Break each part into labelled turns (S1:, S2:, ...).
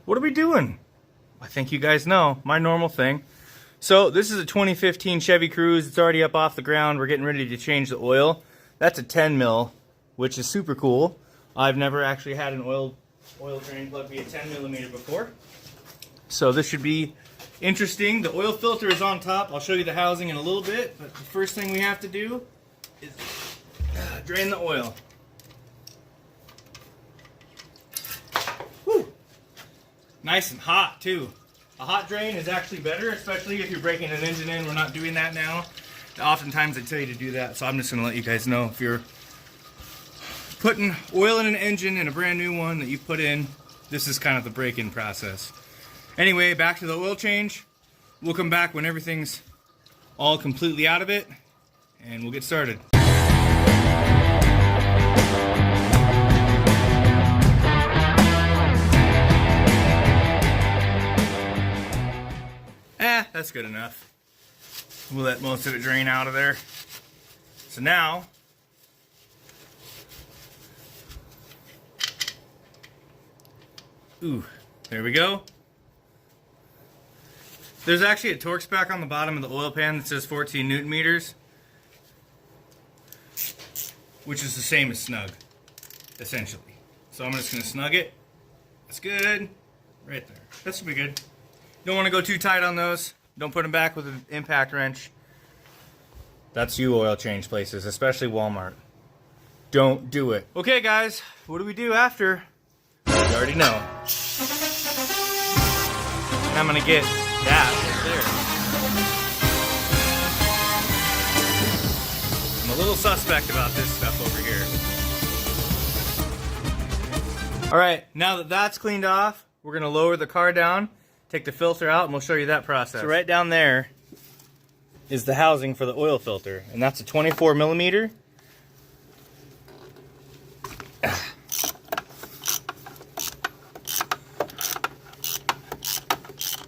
S1: what are we doing? I think you guys know, my normal thing. So this is a 2015 Chevy Cruze. It's already up off the ground. We're getting ready to change the oil. That's a 10 mil, which is super cool. I've never actually had an oil drain plug be a 10 millimeter before. So this should be interesting. The oil filter is on top. I'll show you the housing in a little bit, but the first thing we have to do is drain the oil. Whew. Nice and hot too. A hot drain is actually better, especially if you're breaking an engine in. We're not doing that now. Oftentimes I tell you to do that, so I'm just going to let you guys know if you're putting oil in an engine in a brand new one that you put in, this is kind of the break-in process. Anyway, back to the oil change. We'll come back when everything's all completely out of it, and we'll get started. That's good enough. We'll let most of it drain out of there. So now, there we go. There's actually a torque spec on the bottom of the oil pan that says 14 Newton meters, which is the same as snug, essentially. So I'm just going to snug it. That's good. Right there. That should be good. You don't want to go too tight on those. Don't put them back with an impact wrench. That's you oil change places, especially Walmart. Don't do it. Okay guys, what do we do after? You already know. And I'm gonna get that right there. I'm a little suspect about this stuff over here. Alright, now that that's cleaned off, we're gonna lower the car down, take the filter out, and we'll show you that process. So right down there is the housing for the oil filter, and that's a 24 millimeter.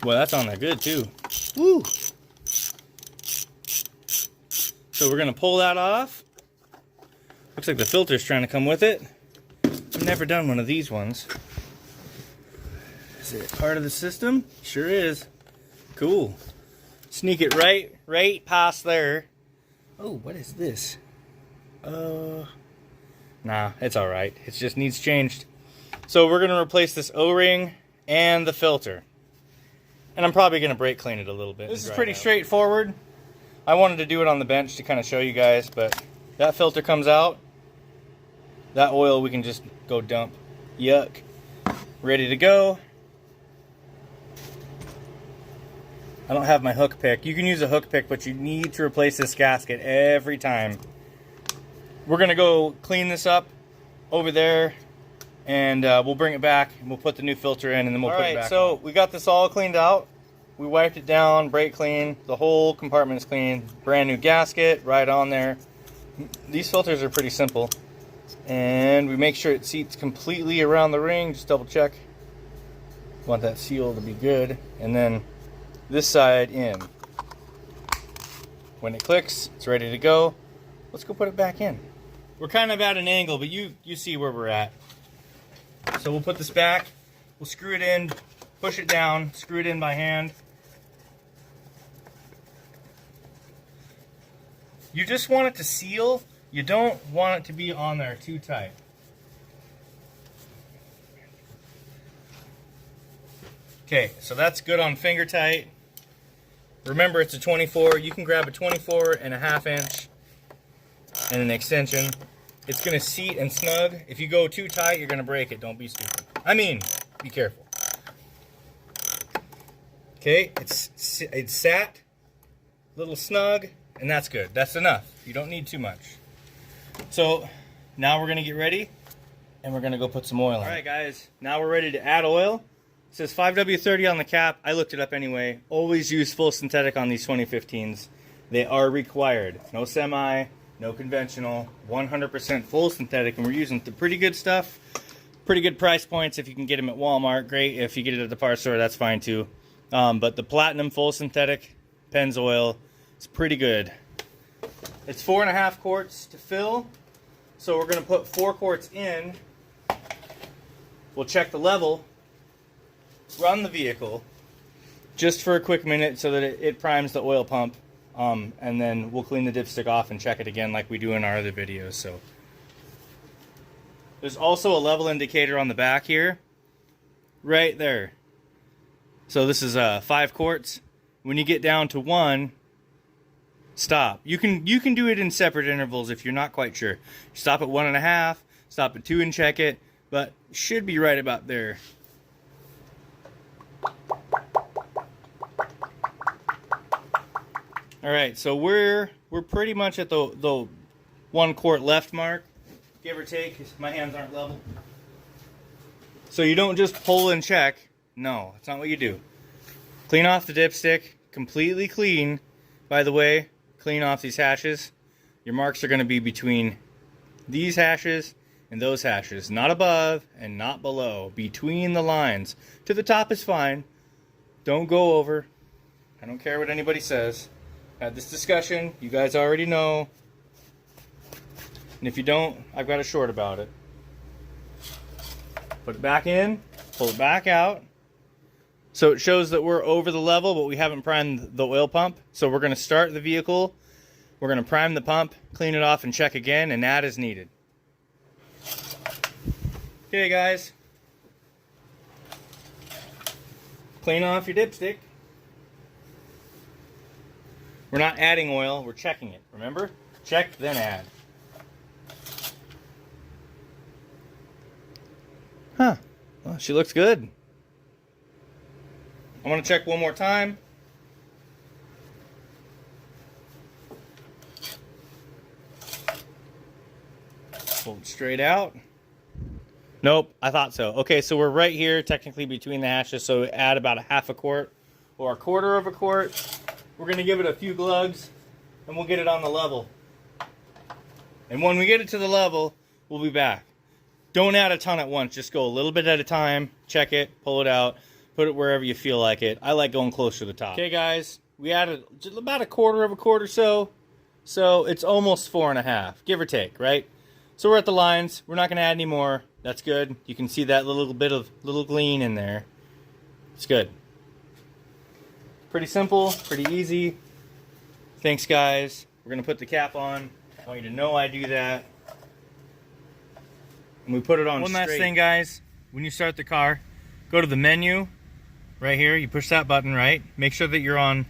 S1: Well, that's on there good too. Woo! So we're gonna pull that off. Looks like the filter's trying to come with it. I've never done one of these ones. Is it part of the system? Sure is. Cool. Sneak it right past there. Oh, what is this? Nah, it's alright. It just needs changed. So we're gonna replace this O-ring and the filter. And I'm probably gonna brake clean it a little bit. This is pretty straightforward. I wanted to do it on the bench to kind of show you guys, but that filter comes out. That oil we can just go dump. Yuck. Ready to go. I don't have my hook pick. You can use a hook pick, but you need to replace this gasket every time. We're gonna go clean this up over there, and we'll bring it back, and we'll put the new filter in, and then we'll put it back. So we got this all cleaned out. We wiped it down, brake clean. The whole compartment is clean. Brand new gasket right on there. These filters are pretty simple. And we make sure it seats completely around the ring. Just double check. Want that seal to be good. And then this side in. When it clicks, it's ready to go. Let's go put it back in. We're kind of at an angle, but you see where we're at. So we'll put this back. We'll screw it in, push it down, screw it in by hand. You just want it to seal. You don't want it to be on there too tight. Okay, so that's good on finger tight. Remember, it's a 24. You can grab a 24.5 inch and an extension. It's gonna seat and snug. If you go too tight, you're gonna break it. Don't be stupid. I mean, be careful. Okay, it's sat, little snug, and that's good. That's enough. You don't need too much. So now we're gonna get ready, and we're gonna go put some oil in. All right, guys. Now we're ready to add oil. It says 5W30 on the cap. I looked it up anyway. Always use full synthetic on these 2015s. They are required. No semi, no conventional, 100% full synthetic, and we're using the pretty good stuff. Pretty good price points if you can get them at Walmart. Great. If you get it at the parts store, that's fine too. But the Platinum full synthetic Pennzoil is pretty good. It's 4.5 quarts to fill. So we're going to put 4 quarts in. We'll check the level. run the vehicle just for a quick minute so that it primes the oil pump, and then we'll clean the dipstick off and check it again like we do in our other videos. So there's also a level indicator on the back here, right there. So this is 5 quarts. When you get down to 1, stop. You can do it in separate intervals if you're not quite sure. Stop at 1.5, stop at 2 and check it, but should be right about there. All right, so we're pretty much at the 1 quart left mark, give or take. My hands aren't level. So you don't just pull and check. No, that's not what you do. Clean off the dipstick, completely clean. By the way, clean off these hashes. Your marks are going to be between these hashes and those hashes, not above and not below, between the lines. To the top is fine. Don't go over. I don't care what anybody says. Had this discussion, you guys already know. And if you don't, I've got a short about it. Put it back in, pull it back out. So it shows that we're over the level, but we haven't primed the oil pump. So we're going to start the vehicle, we're going to prime the pump, clean it off and check again, and add as needed. Okay guys, clean off your dipstick. We're not adding oil, we're checking it, remember? Check, then add. Huh, well, she looks good. I want to check one more time. Pull it straight out. Nope, I thought so. Okay, so we're right here, technically between the hashes, so add about a 1/2 quart or 1/4 of a quart. We're going to give it a few glugs, and we'll get it on the level. And when we get it to the level, we'll be back. Don't add a ton at once, just go a little bit at a time, check it, pull it out, put it wherever you feel like it. I like going close to the top. Okay guys, we added just about a 1/4 of a quart or so it's almost 4.5, give or take, right? So we're at the lines, we're not going to add any more. That's good. You can see that little bit of little gleam in there. It's good. Pretty simple, pretty easy. Thanks guys. We're going to put the cap on. I want you to know I do that. And we put it on straight. One last thing guys, when you start the car, go to the menu right here. You push that button, right? Make sure that you're on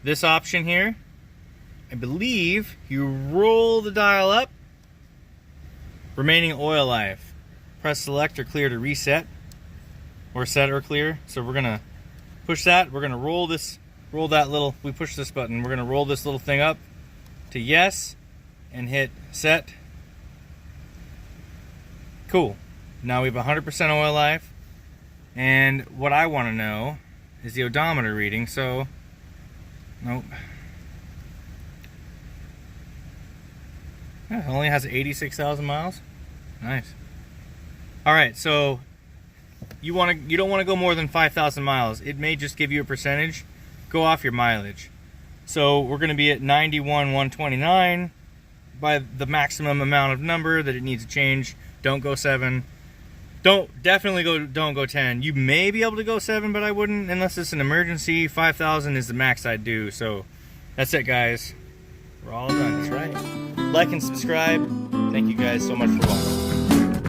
S1: this option here. I believe you roll the dial up. Remaining oil life. Press select or clear to reset, or set or clear. So we're gonna push that. We're gonna roll that little, we push this button. We're gonna roll this little thing up to yes and hit set. Cool. Now we have 100% oil life. And what I want to know is the odometer reading. So, nope. Yeah, it only has 86,000 miles. Nice. All right, so you don't want to go more than 5,000 miles. It may just give you a percentage. Go off your mileage. So we're going to be at 91,129 by the maximum amount of number that it needs to change. Don't go 7. Don't go 10. You may be able to go 7, but I wouldn't unless it's an emergency. 5,000 is the max I'd do. So that's it, guys. We're all done. That's right. Like and subscribe. Thank you guys so much for watching.